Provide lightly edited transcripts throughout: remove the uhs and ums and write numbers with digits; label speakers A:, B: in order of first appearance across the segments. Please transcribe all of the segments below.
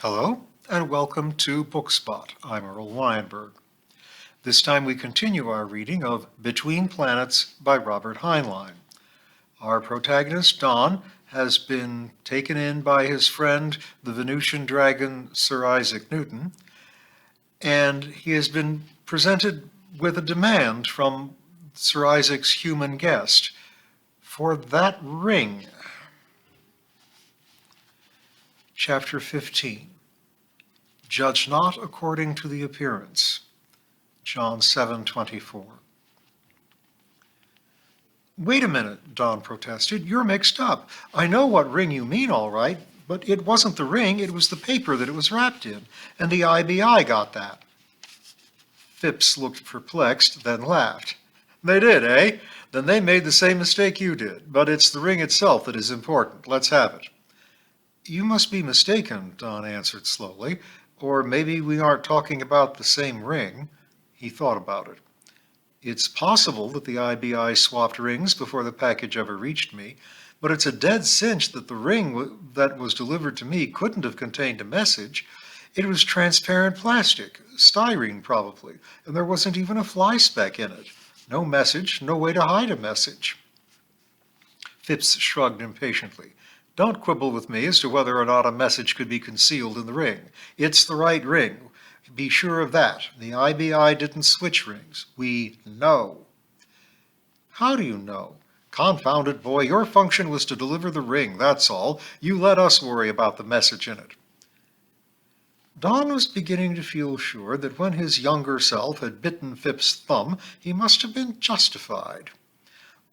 A: Hello, and welcome to Bookspot. I'm Earl Weinberg. This time we continue our reading of Between Planets by Robert Heinlein. Our protagonist, Don, has been taken in by his friend, the Venusian dragon Sir Isaac Newton, and he has been presented with a demand from Sir Isaac's human guest for that ring. Chapter 15. Judge not according to the appearance. John 7:24. Wait a minute, Don protested. You're mixed up. I know what ring you mean, all right, but it wasn't the ring, it was the paper that it was wrapped in, and the IBI got that. Phipps looked perplexed, then laughed. They did, eh? Then they made the same mistake you did, but it's the ring itself that is important. Let's have it. You must be mistaken, Don answered slowly. Or maybe we aren't talking about the same ring. He thought about it. It's possible that the IBI swapped rings before the package ever reached me, but it's a dead cinch that the ring that was delivered to me couldn't have contained a message. It was transparent plastic, styrene probably, and there wasn't even a fly speck in it. No message, no way to hide a message. Phipps shrugged impatiently. Don't quibble with me as to whether or not a message could be concealed in the ring. It's the right ring. Be sure of that. The IBI didn't switch rings. We know. How do you know? Confound it, boy, your function was to deliver the ring, that's all. You let us worry about the message in it. Don was beginning to feel sure that when his younger self had bitten Phipps' thumb, he must have been justified.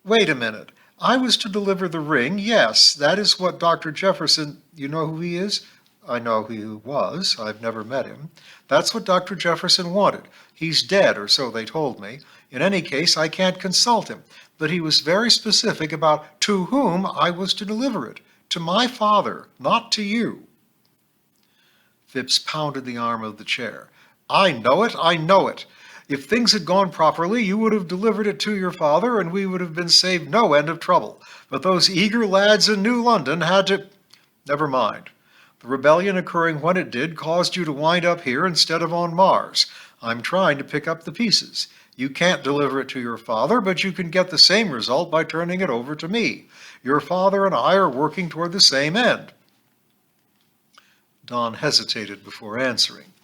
A: Wait a minute. I was to deliver the ring, yes, that is what Dr. Jefferson, you know who he is? I know who he was, I've never met him. That's what Dr. Jefferson wanted. He's dead, or so they told me. In any case, I can't consult him, but he was very specific about to whom I was to deliver it. To my father, not to you. Phipps pounded the arm of the chair. I know it, I know it. If things had gone properly, you would have delivered it to your father, and we would have been saved no end of trouble. But those eager lads in New London had to— Never mind. The rebellion occurring when it did caused you to wind up here instead of on Mars. I'm trying to pick up the pieces. You can't deliver it to your father, but you can get the same result by turning it over to me. Your father and I are working toward the same end. Don hesitated before answering.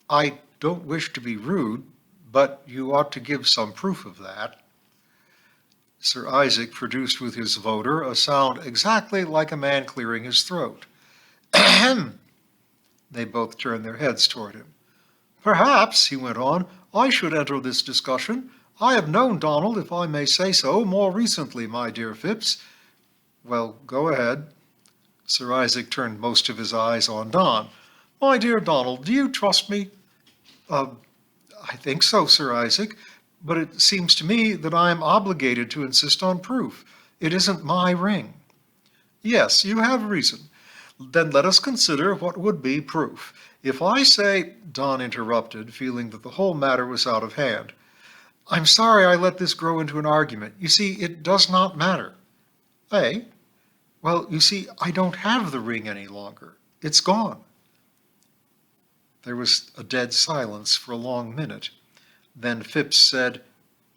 A: I don't wish to be rude, but you ought to give some proof of that. Sir Isaac produced with his voter a sound exactly like a man clearing his throat. Ahem! They both turned their heads toward him. Perhaps, he went on, I should enter this discussion. I have known Donald, if I may say so, more recently, my dear Phipps. Well, go ahead. Sir Isaac turned most of his eyes on Don. My dear Donald, do you trust me? I think so, Sir Isaac, but it seems to me that I am obligated to insist on proof. It isn't my ring. Yes, you have reason. Then let us consider what would be proof. If I say— Don interrupted, feeling that the whole matter was out of hand. I'm sorry I let this grow into an argument. You see, it does not matter. Eh? Well, you see, I don't have the ring any longer. It's gone. There was a dead silence for a long minute. Then Phipps said,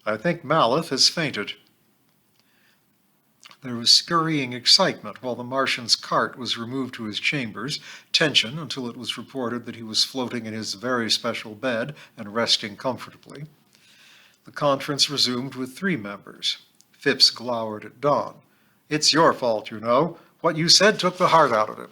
A: I think Maleth has fainted. There was scurrying excitement while the Martian's cart was removed to his chambers, tension until it was reported that he was floating in his very special bed and resting comfortably. The conference resumed with 3 members. Phipps glowered at Don. It's your fault, you know. What you said took the heart out of him.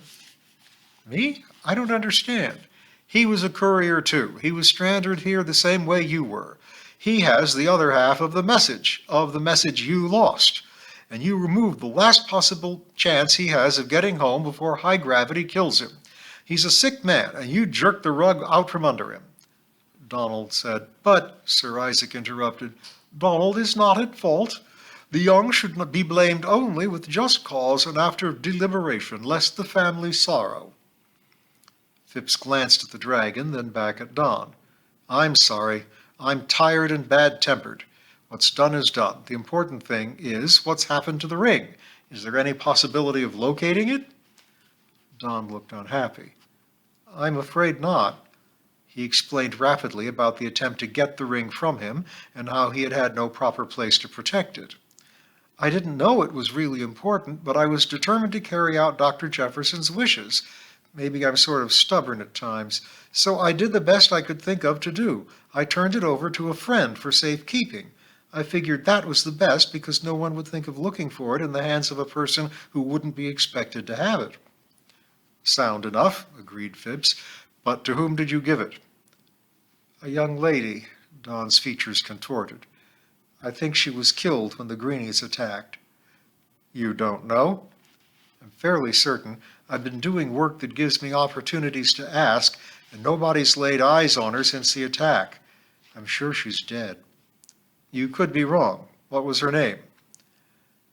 A: Me? I don't understand. He was a courier, too. He was stranded here the same way you were. He has the other half of the message you lost. And you removed the last possible chance he has of getting home before high gravity kills him. He's a sick man, and you jerked the rug out from under him. Donald said, But, Sir Isaac interrupted, Donald is not at fault. The young should not be blamed only with just cause and after deliberation, lest the family sorrow. Phipps glanced at the dragon, then back at Don. I'm sorry. I'm tired and bad-tempered. What's done is done. The important thing is what's happened to the ring. Is there any possibility of locating it? Don looked unhappy. I'm afraid not. He explained rapidly about the attempt to get the ring from him and how he had had no proper place to protect it. I didn't know it was really important, but I was determined to carry out Dr. Jefferson's wishes. Maybe I'm sort of stubborn at times. So I did the best I could think of to do. I turned it over to a friend for safekeeping. I figured that was the best because no one would think of looking for it in the hands of a person who wouldn't be expected to have it. Sound enough, agreed Phipps. But to whom did you give it? A young lady. Don's features contorted. I think she was killed when the Greenies attacked. You don't know? I'm fairly certain. I've been doing work that gives me opportunities to ask, and nobody's laid eyes on her since the attack. I'm sure she's dead. You could be wrong. What was her name?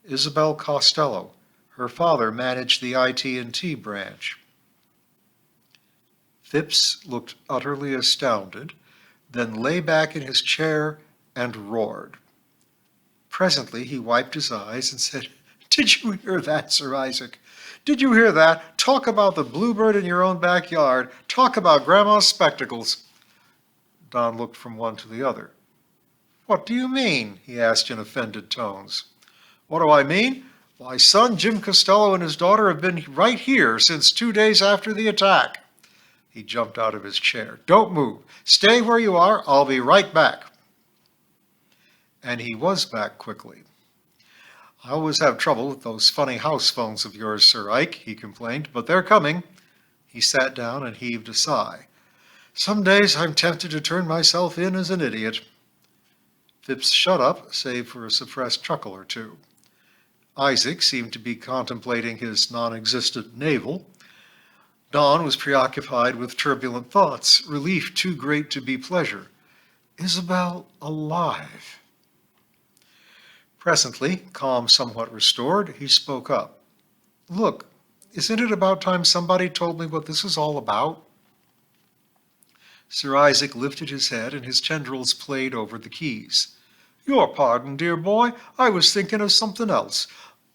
A: Isabel Costello. Her father managed the IT&T branch. Phipps looked utterly astounded, then lay back in his chair and roared. Presently he wiped his eyes and said, Did you hear that, Sir Isaac? Did you hear that? Talk about the bluebird in your own backyard. Talk about Grandma's spectacles. Don looked from one to the other. What do you mean? He asked in offended tones. What do I mean? Why, son, Jim Costello and his daughter have been right here since 2 days after the attack. He jumped out of his chair. Don't move. Stay where you are. I'll be right back. And he was back quickly. I always have trouble with those funny house phones of yours, Sir Ike, he complained, but they're coming. He sat down and heaved a sigh. Some days I'm tempted to turn myself in as an idiot. Phipps shut up, save for a suppressed chuckle or two. Isaac seemed to be contemplating his non-existent navel. Don was preoccupied with turbulent thoughts, relief too great to be pleasure. Isabel alive. Presently, calm somewhat restored, he spoke up. Look, isn't it about time somebody told me what this is all about? Sir Isaac lifted his head and his tendrils played over the keys. Your pardon, dear boy, I was thinking of something else.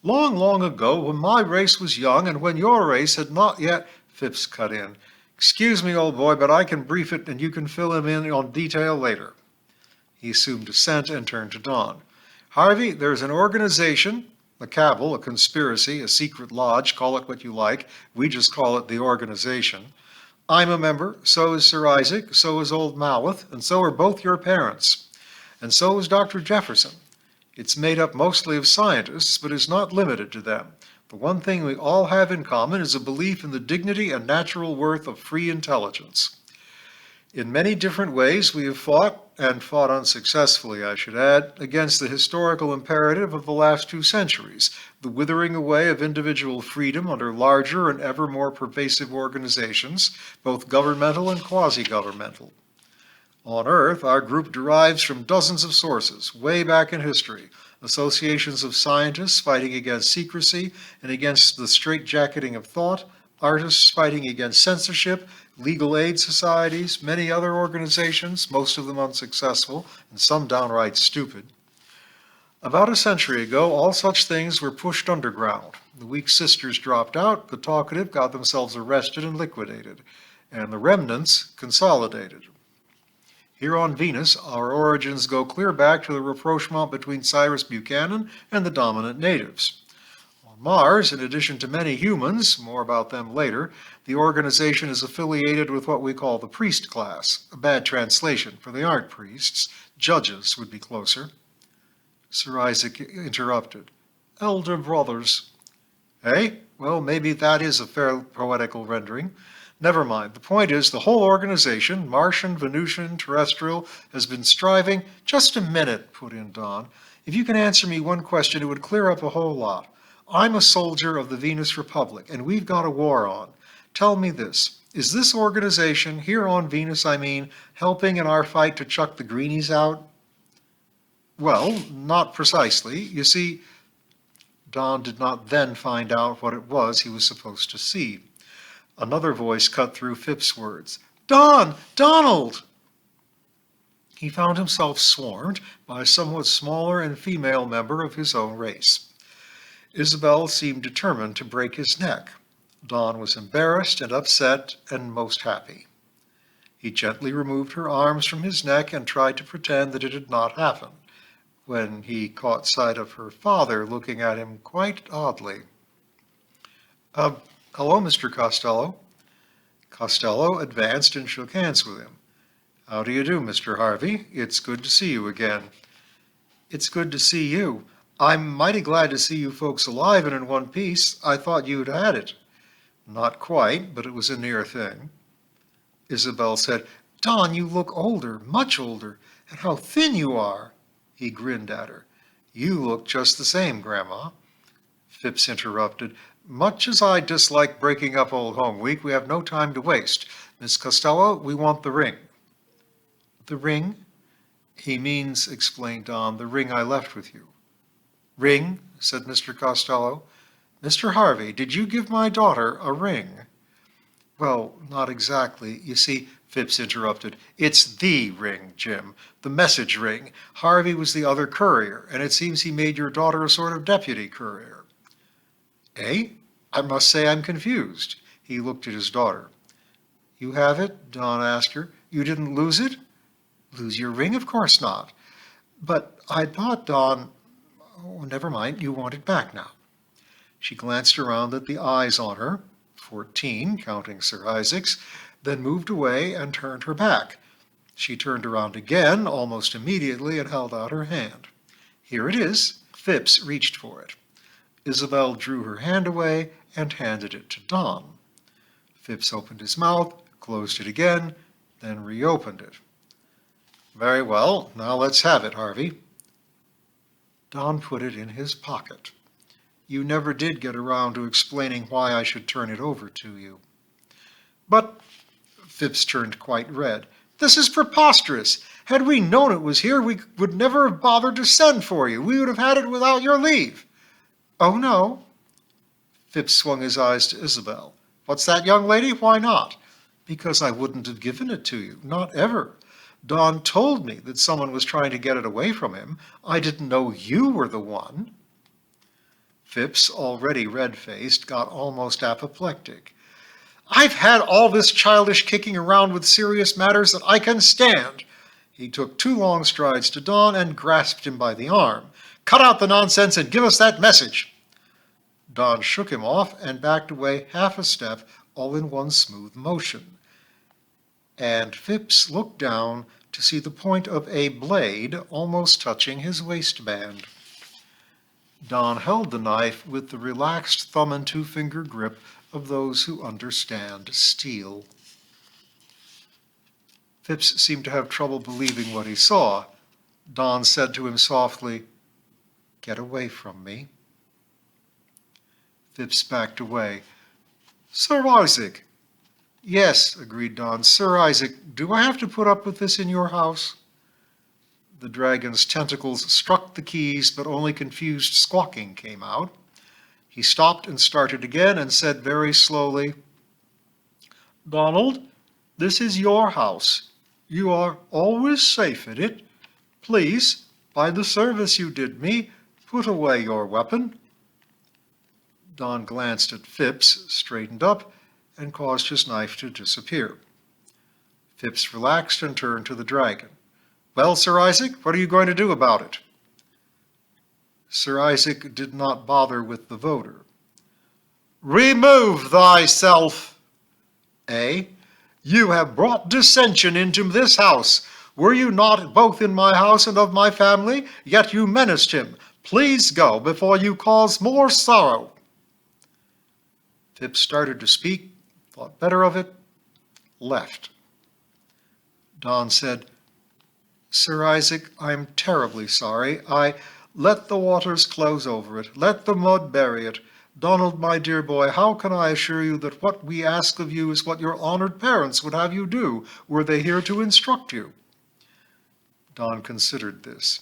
A: Long, long ago, when my race was young and when your race had not yet... Phipps cut in. Excuse me, old boy, but I can brief it and you can fill him in on detail later. He assumed assent and turned to Don. Harvey, there's an organization, a cabal, a conspiracy, a secret lodge, call it what you like. We just call it the organization. I'm a member, so is Sir Isaac, so is old Malwith, and so are both your parents. And so is Dr. Jefferson. It's made up mostly of scientists, but is not limited to them. The one thing we all have in common is a belief in the dignity and natural worth of free intelligence. In many different ways, we have fought, and fought unsuccessfully, I should add, against the historical imperative of the last 2 centuries, the withering away of individual freedom under larger and ever more pervasive organizations, both governmental and quasi-governmental. On Earth, our group derives from dozens of sources, way back in history, associations of scientists fighting against secrecy and against the straitjacketing of thought, artists fighting against censorship, legal aid societies, many other organizations, most of them unsuccessful, and some downright stupid. About a century ago, all such things were pushed underground. The weak sisters dropped out, the talkative got themselves arrested and liquidated, and the remnants consolidated. Here on Venus, our origins go clear back to the rapprochement between Cyrus Buchanan and the dominant natives. On Mars, in addition to many humans, more about them later, the organization is affiliated with what we call the priest class, a bad translation, for they aren't priests. Judges would be closer. Sir Isaac interrupted. Elder brothers. Eh? Well, maybe that is a fair poetical rendering. Never mind. The point is, the whole organization, Martian, Venusian, terrestrial, has been striving... Just a minute, put in Don. If you can answer me one question, it would clear up a whole lot. I'm a soldier of the Venus Republic, and we've got a war on. Tell me this. Is this organization, here on Venus, I mean, helping in our fight to chuck the greenies out? Well, not precisely. You see, Don did not then find out what it was he was supposed to see. Another voice cut through Phipps' words. Don! Donald! He found himself swarmed by a somewhat smaller and female member of his own race. Isabel seemed determined to break his neck. Don was embarrassed and upset and most happy. He gently removed her arms from his neck and tried to pretend that it had not happened, when he caught sight of her father looking at him quite oddly. Uh, Hello, Mr. Costello. Costello advanced and shook hands with him. How do you do, Mr. Harvey? It's good to see you again. It's good to see you. I'm mighty glad to see you folks alive and in one piece. I thought you'd had it. Not quite, but it was a near thing. Isabel said, Don, you look older, much older, and how thin you are. He grinned at her. You look just the same, Grandma. Phipps interrupted. Much as I dislike breaking up Old Home Week, we have no time to waste. Miss Costello, we want the ring. The ring? He means, explained Don, the ring I left with you. Ring? Said Mr. Costello. Mr. Harvey, did you give my daughter a ring? Well, not exactly. You see, Phipps interrupted, it's the ring, Jim, the message ring. Harvey was the other courier, and it seems he made your daughter a sort of deputy courier. Eh? I must say I'm confused. He looked at his daughter. You have it? Don asked her. You didn't lose it? Lose your ring? Of course not. But I thought, Don, oh, never mind, you want it back now. She glanced around at the eyes on her, 14, counting Sir Isaac's, then moved away and turned her back. She turned around again almost immediately and held out her hand. Here it is. Phipps reached for it. Isabel drew her hand away and handed it to Don. Phipps opened his mouth, closed it again, then reopened it. Very well, now let's have it, Harvey. Don put it in his pocket. You never did get around to explaining why I should turn it over to you. But, Phipps turned quite red, this is preposterous. Had we known it was here, we would never have bothered to send for you. We would have had it without your leave. Oh, no. Phipps swung his eyes to Isabel. What's that, young lady? Why not? Because I wouldn't have given it to you, not ever. Don told me that someone was trying to get it away from him. I didn't know you were the one. Phipps, already red-faced, got almost apoplectic. I've had all this childish kicking around with serious matters that I can stand. He took 2 long strides to Don and grasped him by the arm. Cut out the nonsense and give us that message. Don shook him off and backed away half a step, all in one smooth motion. And Phipps looked down to see the point of a blade almost touching his waistband. Don held the knife with the relaxed thumb and 2-finger grip of those who understand steel. Phipps seemed to have trouble believing what he saw. Don said to him softly, Get away from me. Phipps backed away. Sir Isaac. Yes, agreed Don. Sir Isaac, do I have to put up with this in your house? The dragon's tentacles struck the keys, but only confused squawking came out. He stopped and started again and said very slowly, Donald, this is your house. You are always safe in it. Please, by the service you did me, put away your weapon. Don glanced at Phipps, straightened up, and caused his knife to disappear. Phipps relaxed and turned to the dragon. Well, Sir Isaac, what are you going to do about it? Sir Isaac did not bother with the voter. Remove thyself. Eh? You have brought dissension into this house. Were you not both in my house and of my family? Yet you menaced him. Please go before you cause more sorrow. Phipps started to speak, thought better of it, left. Don said, Sir Isaac, I'm terribly sorry. Let the waters close over it. Let the mud bury it. Donald, my dear boy, how can I assure you that what we ask of you is what your honored parents would have you do, were they here to instruct you? Don considered this.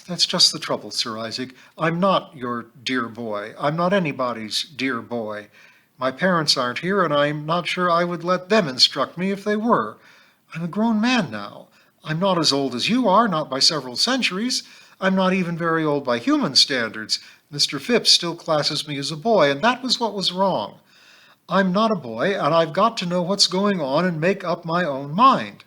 A: That's just the trouble, Sir Isaac. I'm not your dear boy. I'm not anybody's dear boy. My parents aren't here, and I'm not sure I would let them instruct me if they were. I'm a grown man now. I'm not as old as you are, not by several centuries. I'm not even very old by human standards. Mr. Phipps still classes me as a boy, and that was what was wrong. I'm not a boy, and I've got to know what's going on and make up my own mind.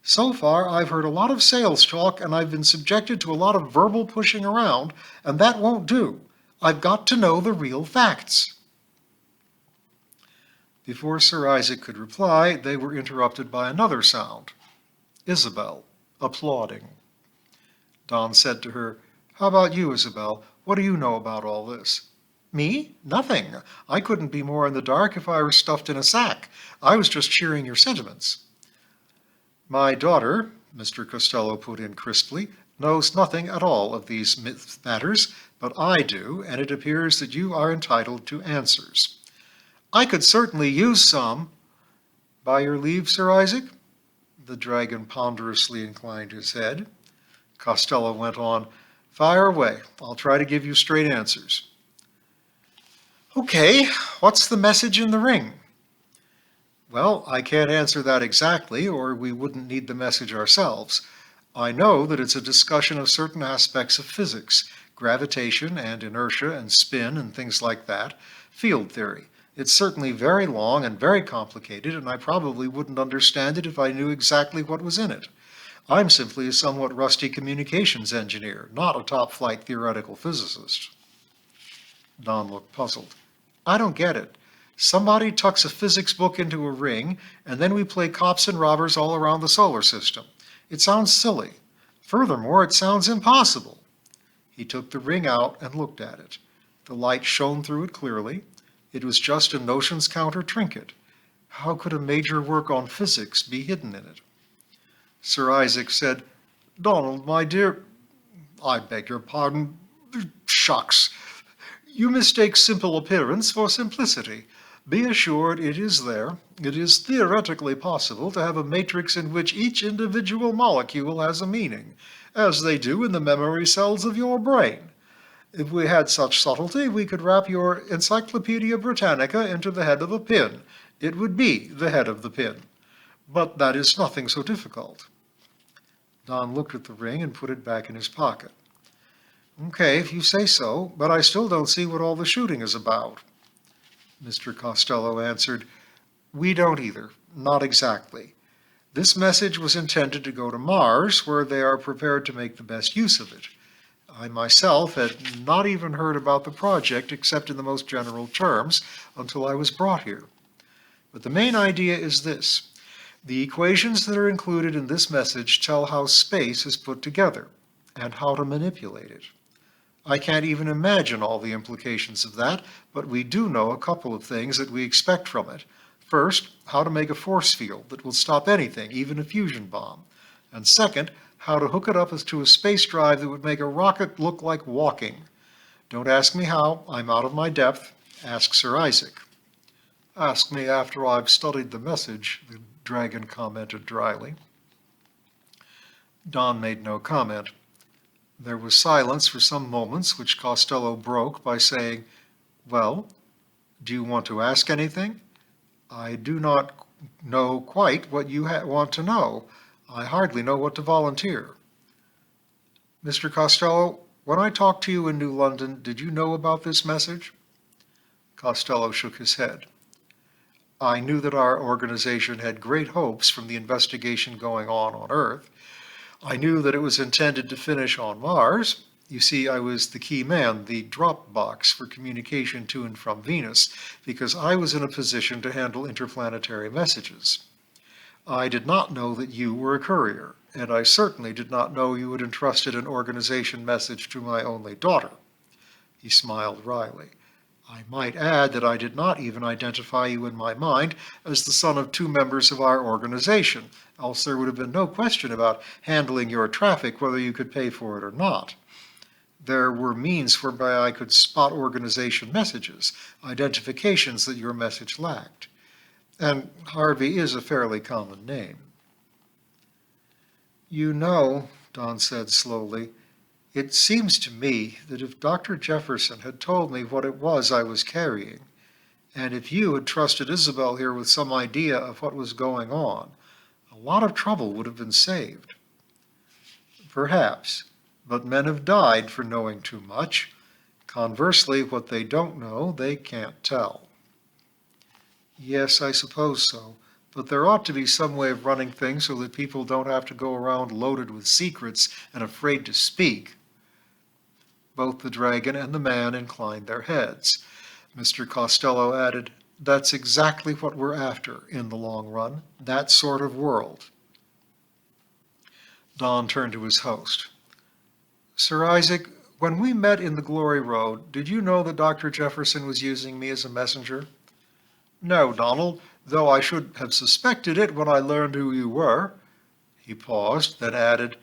A: So far, I've heard a lot of sales talk, and I've been subjected to a lot of verbal pushing around, and that won't do. I've got to know the real facts." Before Sir Isaac could reply, they were interrupted by another sound. Isabel, applauding. Don said to her, "How about you, Isabel? What do you know about all this?" "Me? Nothing. I couldn't be more in the dark if I were stuffed in a sack. I was just cheering your sentiments." "My daughter," Mr. Costello put in crisply, "knows nothing at all of these matters, but I do, and it appears that you are entitled to answers." "I could certainly use some." "By your leave, Sir Isaac?" The dragon ponderously inclined his head. Costello went on, "Fire away. I'll try to give you straight answers." "Okay, what's the message in the ring?" "Well, I can't answer that exactly, or we wouldn't need the message ourselves. I know that it's a discussion of certain aspects of physics, gravitation and inertia and spin and things like that, field theory. It's certainly very long and very complicated, and I probably wouldn't understand it if I knew exactly what was in it. I'm simply a somewhat rusty communications engineer, not a top-flight theoretical physicist." Don looked puzzled. "I don't get it. Somebody tucks a physics book into a ring, and then we play cops and robbers all around the solar system. It sounds silly. Furthermore, it sounds impossible." He took the ring out and looked at it. The light shone through it clearly. It was just a notions counter trinket. How could a major work on physics be hidden in it? Sir Isaac said, "Donald, my dear, I beg your pardon. Shucks. You mistake simple appearance for simplicity. Be assured it is there. It is theoretically possible to have a matrix in which each individual molecule has a meaning, as they do in the memory cells of your brain. If we had such subtlety, we could wrap your Encyclopedia Britannica into the head of a pin. It would be the head of the pin. But that is nothing so difficult." Don looked at the ring and put it back in his pocket. "Okay, if you say so, but I still don't see what all the shooting is about." Mr. Costello answered, "We don't either, not exactly. This message was intended to go to Mars, where they are prepared to make the best use of it. I myself had not even heard about the project except in the most general terms until I was brought here. But the main idea is this. The equations that are included in this message tell how space is put together and how to manipulate it. I can't even imagine all the implications of that, but we do know a couple of things that we expect from it. First, how to make a force field that will stop anything, even a fusion bomb. And second, how to hook it up to a space drive that would make a rocket look like walking. Don't ask me how. I'm out of my depth. Ask Sir Isaac." "Ask me after I've studied the message," the dragon commented dryly. Don made no comment. There was silence for some moments, which Costello broke by saying, "Well, do you want to ask anything? I do not know quite what you want to know. I hardly know what to volunteer." "Mr. Costello, when I talked to you in New London, did you know about this message?" Costello shook his head. "I knew that our organization had great hopes from the investigation going on Earth. I knew that it was intended to finish on Mars. You see, I was the key man, the drop box for communication to and from Venus, because I was in a position to handle interplanetary messages. I did not know that you were a courier, and I certainly did not know you had entrusted an organization message to my only daughter." He smiled wryly. "I might add that I did not even identify you in my mind as the son of 2 members of our organization, else there would have been no question about handling your traffic, whether you could pay for it or not. There were means whereby I could spot organization messages, identifications that your message lacked. And Harvey is a fairly common name." "You know," Don said slowly, "it seems to me that if Dr. Jefferson had told me what it was I was carrying, and if you had trusted Isabel here with some idea of what was going on, a lot of trouble would have been saved." "Perhaps, but men have died for knowing too much. Conversely, what they don't know, they can't tell." Yes, I suppose so. But there ought to be some way of running things so that people don't have to go around loaded with secrets and afraid to speak. Both the dragon and the man inclined their heads. Mr. Costello added, "That's exactly what we're after in the long run, that sort of world." Don turned to his host. "Sir Isaac, when we met in the Glory Road, did you know that Dr. Jefferson was using me as a messenger?" "No, Donald, though I should have suspected it when I learned who you were." He paused, then added,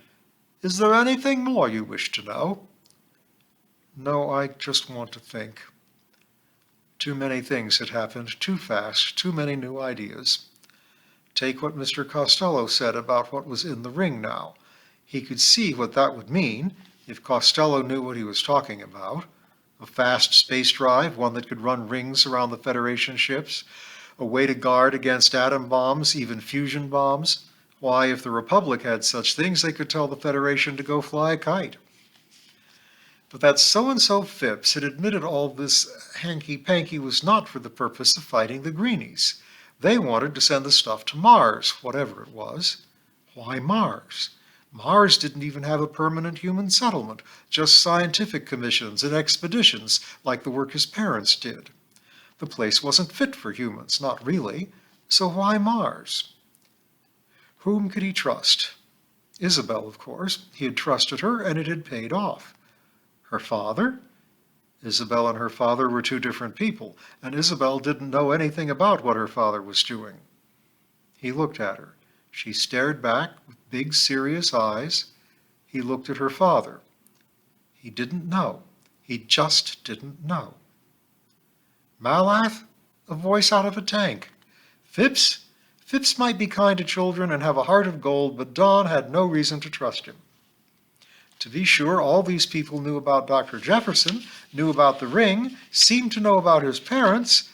A: "Is there anything more you wish to know?" "No, I just want to think." Too many things had happened too fast, too many new ideas. Take what Mr. Costello said about what was in the ring now. He could see what that would mean if Costello knew what he was talking about. A fast space drive, one that could run rings around the Federation ships, a way to guard against atom bombs, even fusion bombs. Why, if the Republic had such things, they could tell the Federation to go fly a kite. But that so-and-so Phipps had admitted all this hanky-panky was not for the purpose of fighting the Greenies. They wanted to send the stuff to Mars, whatever it was. Why Mars? Mars didn't even have a permanent human settlement, just scientific commissions and expeditions like the work his parents did. The place wasn't fit for humans, not really. So why Mars? Whom could he trust? Isabel, of course. He had trusted her, and it had paid off. Her father? Isabel and her father were two different people, and Isabel didn't know anything about what her father was doing. He looked at her. She stared back with big, serious eyes. He looked at her father. He didn't know. He just didn't know. Malath? A voice out of a tank. Phipps? Phipps might be kind to children and have a heart of gold, but Don had no reason to trust him. To be sure, all these people knew about Dr. Jefferson, knew about the ring, seemed to know about his parents,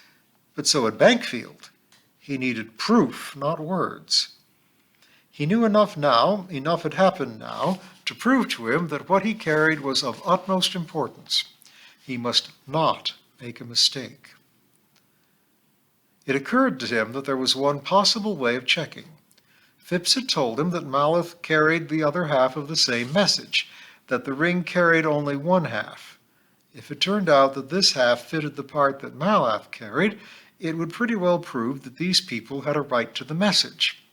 A: but so had Bankfield. He needed proof, not words. He knew enough now, enough had happened now, to prove to him that what he carried was of utmost importance. He must not make a mistake. It occurred to him that there was one possible way of checking. Phipps had told him that Malath carried the other half of the same message, that the ring carried only one half. If it turned out that this half fitted the part that Malath carried, it would pretty well prove that these people had a right to the message.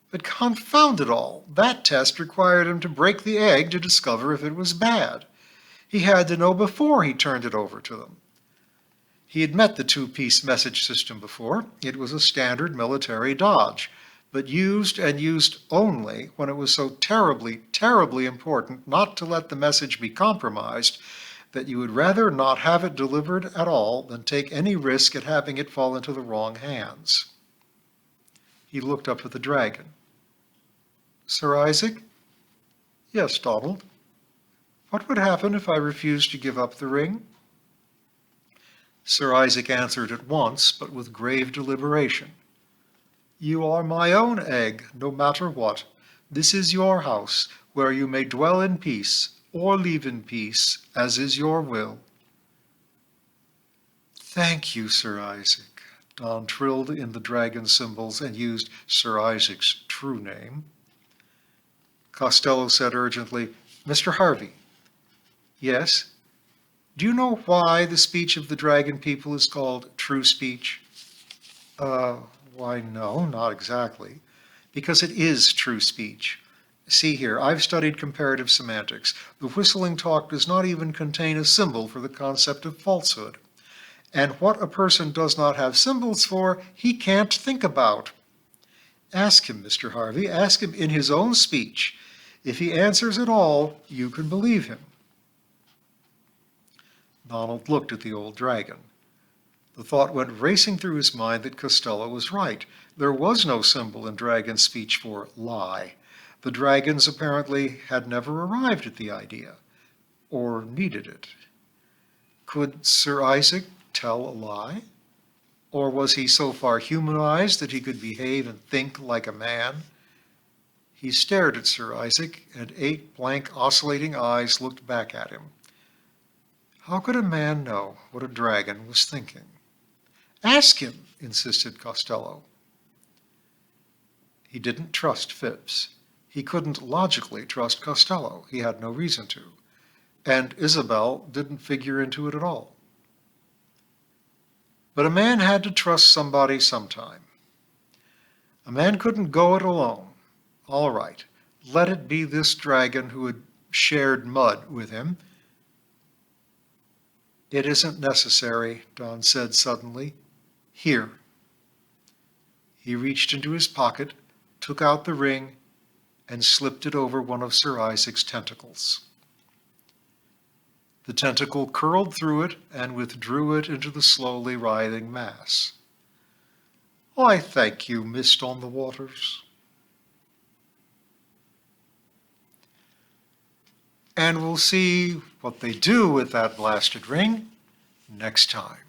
A: But confound it all, that test required him to break the egg to discover if it was bad. He had to know before he turned it over to them. He had met the two-piece message system before. It was a standard military dodge, but used and used only when it was so terribly, terribly important not to let the message be compromised that you would rather not have it delivered at all than take any risk at having it fall into the wrong hands. He looked up at the dragon. "Sir Isaac?" "Yes, Donald." "What would happen if I refused to give up the ring?" Sir Isaac answered at once, but with grave deliberation. "You are my own egg, no matter what. This is your house, where you may dwell in peace, or leave in peace, as is your will." "Thank you, Sir Isaac." Don trilled in the dragon symbols and used Sir Isaac's true name. Costello said urgently, "Mr. Harvey." "Yes?" "Do you know why the speech of the dragon people is called true speech?" Why, no, not exactly. Because it is true speech. See here, I've studied comparative semantics. The whistling talk does not even contain a symbol for the concept of falsehood. And what a person does not have symbols for, he can't think about. Ask him, Mr. Harvey, ask him in his own speech. If he answers at all, you can believe him. Donald looked at the old dragon. The thought went racing through his mind that Costello was right. There was no symbol in dragon speech for lie. The dragons apparently had never arrived at the idea, or needed it. Could Sir Isaac tell a lie? Or was he so far humanized that he could behave and think like a man? He stared at Sir Isaac, and 8 blank, oscillating eyes looked back at him. How could a man know what a dragon was thinking? "Ask him," insisted Costello. He didn't trust Phipps. He couldn't logically trust Costello. He had no reason to. And Isabel didn't figure into it at all. But a man had to trust somebody sometime. A man couldn't go it alone. All right, let it be this dragon who had shared mud with him. It isn't necessary, Don said suddenly. Here. He reached into his pocket, took out the ring, and slipped it over one of Sir Isaac's tentacles. The tentacle curled through it and withdrew it into the slowly writhing mass. Why, thank you, mist on the waters. And we'll see what they do with that blasted ring next time.